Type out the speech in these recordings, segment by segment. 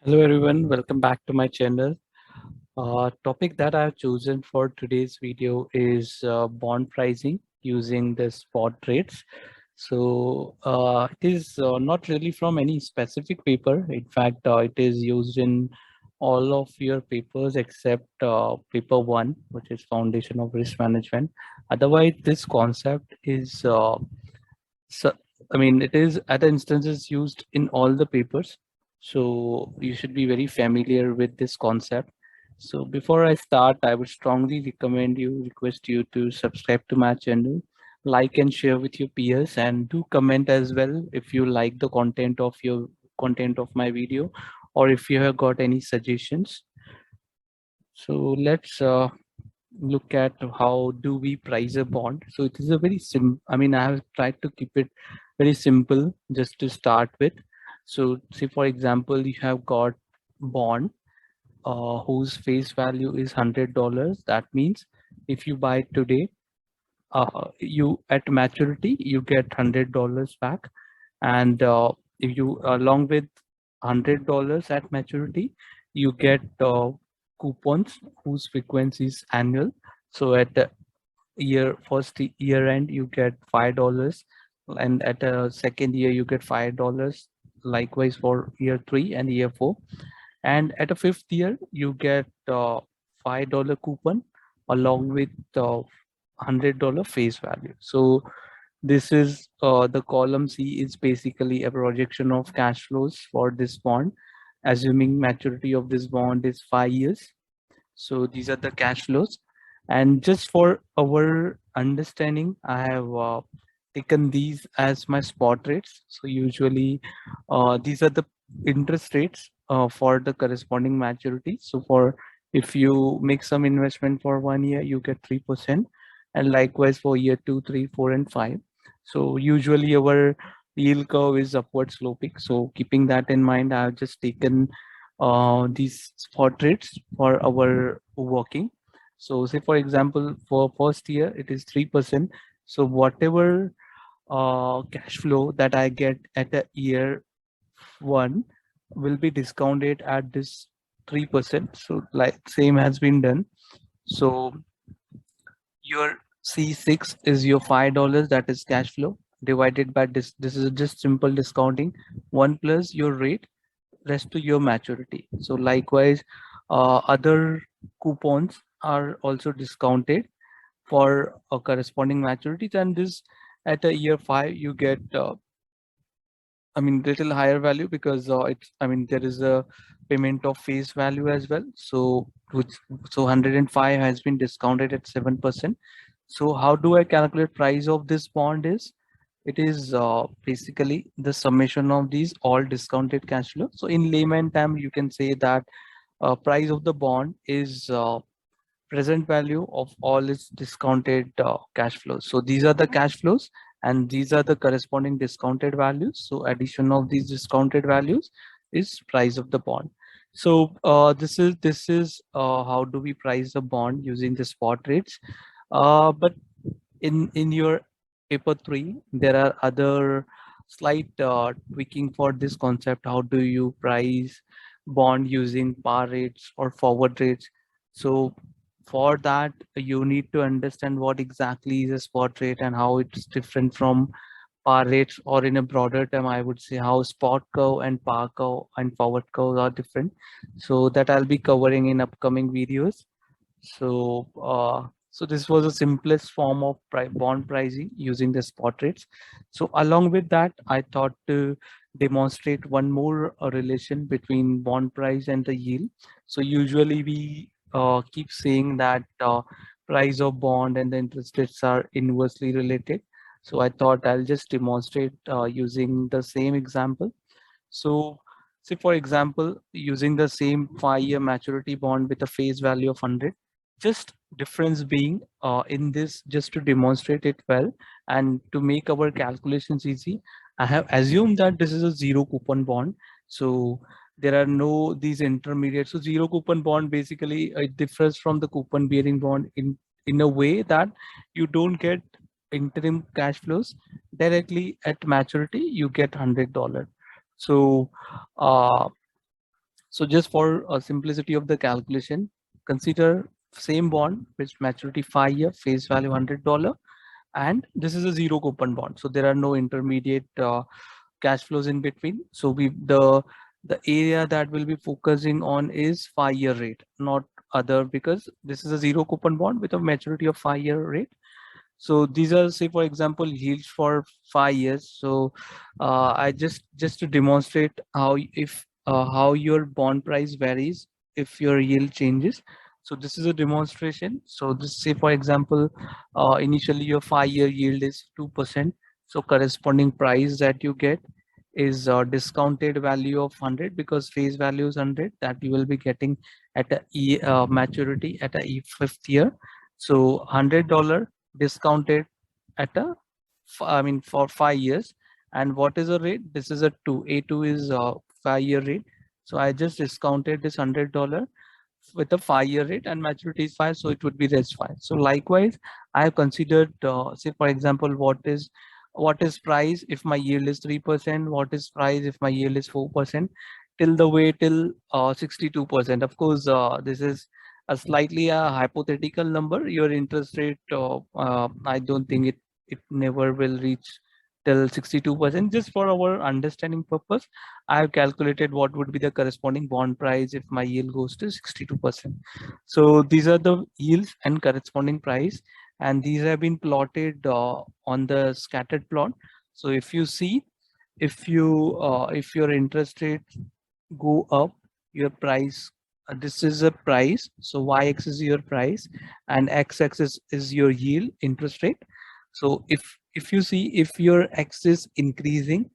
Hello everyone, welcome back to my channel. Topic that I've chosen for today's video is bond pricing using the spot rates. So it is not really from any specific paper. In fact, it is used in all of your papers except paper one, which is Foundation of Risk Management. Otherwise, this concept is so, I mean, it is at instances used in all the papers. So you should be very familiar with this concept. So before I start, I would strongly request you to subscribe to my channel, like and share with your peers, and do comment as well if you like the content of my video, or if you have got any suggestions. So let's look at how do we price a bond. So it is a very I mean, I have tried to keep it very simple just to start with. So say for example, you have got bond whose face value is $100. That means if you buy today, you at maturity you get $100 back, and if you along with $100 at maturity, you get coupons whose frequency is annual. So at the year end you get $5, and at a second year you get $5, likewise for year 3 and year 4, and at a fifth year you get $5 coupon along with $100 face value. So this is the column C is basically a projection of cash flows for this bond, assuming maturity of this bond is 5 years. So these are the cash flows. And just for our understanding, I have taken these as my spot rates. So usually these are the interest rates for the corresponding maturity. So for if you make some investment for 1 year, you get 3%. And likewise for year 2, 3, 4, and 5. So usually our yield curve is upward sloping. So keeping that in mind, I have just taken these spot rates for our working. So say for example, for first year it is 3%. So whatever cash flow that I get at the year one will be discounted at this 3%. So like same has been done. So your C6 is your $5, that is cash flow, divided by this. This is just simple discounting. One plus your rate, rest to your maturity. So likewise, other coupons are also discounted for a corresponding maturities, and this at a year 5 you get I mean little higher value because it's I mean there is a payment of face value as well. So which so 105 has been discounted at 7%. So how do I calculate price of this bond is it is basically the summation of these all discounted cash flow. So in layman term you can say that price of the bond is present value of all its discounted cash flows. So these are the cash flows and these are the corresponding discounted values. So addition of these discounted values is price of the bond. So this is how do we price a bond using the spot rates. But in your paper 3 there are other slight tweaking for this concept. How do you price bond using par rates or forward rates? So for that you need to understand what exactly is a spot rate and how it's different from par rates, or in a broader term I would say how spot curve and par curve and forward curves are different. So that I'll be covering in upcoming videos. So so this was the simplest form of bond pricing using the spot rates. So along with that, I thought to demonstrate one more relation between bond price and the yield. So usually we keep saying that price of bond and the interest rates are inversely related. So I thought I'll just demonstrate using the same example. So say for example, using the same 5-year maturity bond with a face value of 100, just difference being in this, just to demonstrate it well and to make our calculations easy, I have assumed that this is a zero coupon bond. So there are no these intermediate. So zero coupon bond basically it differs from the coupon bearing bond in a way that you don't get interim cash flows directly at maturity. You get $100. So uh, So just for simplicity of the calculation, consider same bond which maturity 5 year, face value $100, and this is a zero coupon bond. So there are no intermediate cash flows in between. So the area that we'll be focusing on is 5 year rate, not other, because this is a zero coupon bond with a maturity of 5 year rate. So these are, say for example, yields for 5 years. So I just to demonstrate how if how your bond price varies if your yield changes. So this is a demonstration. So this, say for example, initially your 5 year yield is 2%. So corresponding price that you get is discounted value of 100, because face value is 100, that you will be getting at a maturity at a fifth year. So $100 discounted at a I mean for 5 years. And what is the rate? This is a 2. A2 is 5 year rate. So I just discounted this $100 with a 5 year rate, and maturity is 5, so it would be res 5. So likewise, I have considered, say for example, what is price if my yield is 3%, what is price if my yield is 4%, till the way till 62%. Of course, this is a slightly a hypothetical number. Your interest rate, I don't think it never will reach till 62%. Just for our understanding purpose, I have calculated what would be the corresponding bond price if my yield goes to 62%. So these are the yields and corresponding price, and these have been plotted on the scattered plot. So if you see, if your interest rate go up, your price, this is a price, so y-axis is your price and x-axis is your yield, interest rate. So if you see, if your x is increasing,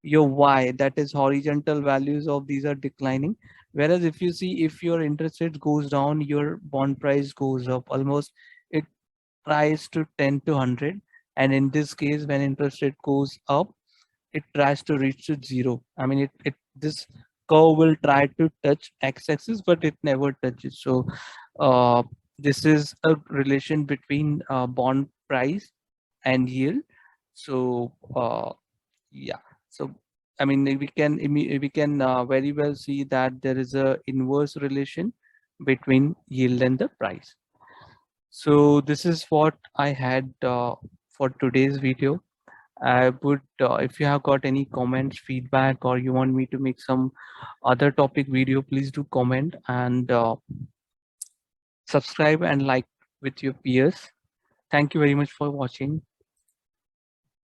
your y, that is horizontal values of these, are declining. Whereas if you see, if your interest rate goes down, your bond price goes up, almost it tries to 10 to 100. And in this case, when interest rate goes up, it tries to reach to 0. I mean, this curve will try to touch x-axis, but it never touches. So this is a relation between bond price and yield. So yeah, so I mean, we can very well see that there is a inverse relation between yield and the price. So this is what I had for today's video. I would, if you have got any comments, feedback, or you want me to make some other topic video, please do comment, and subscribe and like with your peers. Thank you very much for watching.